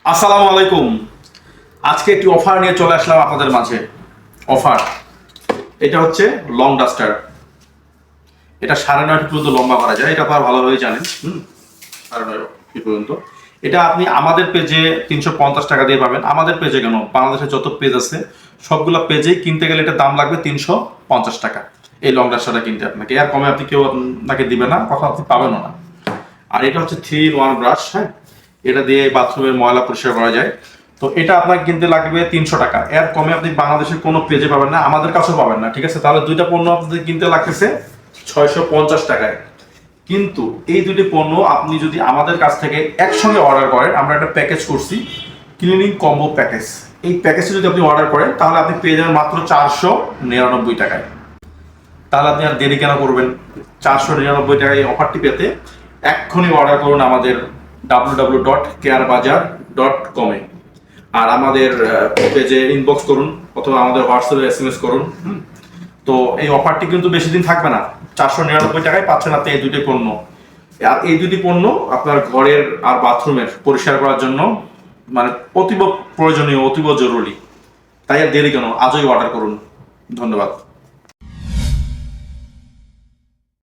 আসসালামু আলাইকুম। আজকে একটি অফার নিয়ে চলে আসলাম আপনাদের মাঝে। অফার এটা হচ্ছে লং ডাস্টার। এটা 9.5 ফিট পর্যন্ত লম্বা করা যায়, এটা আপনারা ভালোভাবেই জানেন। 9.5 ফিট পর্যন্ত। এটা আপনি আমাদের পেজে 350 টাকা দিয়ে পাবেন। আমাদের পেজে কেন, বাংলাদেশের যত পেজ আছে সবগুলো পেজেই কিনতে গেলে এটা দাম লাগবে 350 টাকা। এই লং ডাস্টারটা কিনতে আপনাকে এর কমে কেউ আপনাকে দিবে না, কথা আপনি পাবেনও না। আর এটা হচ্ছে 3-in-1 ব্রাশ। হ্যাঁ, এটা দিয়ে বাথরুমের ময়লা পরিষ্কার করা যায়। তো এটা আপনাকে কিনতে লাগবে 300 টাকা। এর কমে আপনি বাংলাদেশের কোনো পেজে পাবেন না, আমাদের কাছেও পাবেন না। ঠিক আছে, তাহলে দুইটা পণ্য আপনাদের কিনতে লাগতেছে 650 টাকায়। কিন্তু এই দুটি পণ্য আপনি যদি আমাদের কাছ থেকে একসঙ্গে অর্ডার করেন, আমরা একটা প্যাকেজ করছি, ক্লিনিং কম্বো প্যাকেজ। এই প্যাকেজটা যদি আপনি অর্ডার করেন তাহলে আপনি পেয়ে যাবেন মাত্র 499 টাকায়। তাহলে আপনি আর দেরি কেন করবেন? 499 টাকায় এই অফারটি পেতে এক্ষুনি অর্ডার করুন আমাদের www.carebazaar.com এ। আর আমাদের পেজে ইনবক্স করুন অথবা আমাদের হোয়াটসঅ্যাপে SMS করুন। তো এই অফারটি কিন্তু বেশি দিন থাকবে না। 499 টাকায় পাচ্ছেন আপনি এই দুটি পণ্য। আর এই দুটি পণ্য আপনার ঘরের আর বাথরুমের পরিষ্কার করার জন্য মানে অতীব প্রয়োজনীয়, অতীব জরুরি। তাই আর দেরি কেন, আজই অর্ডার করুন। ধন্যবাদ।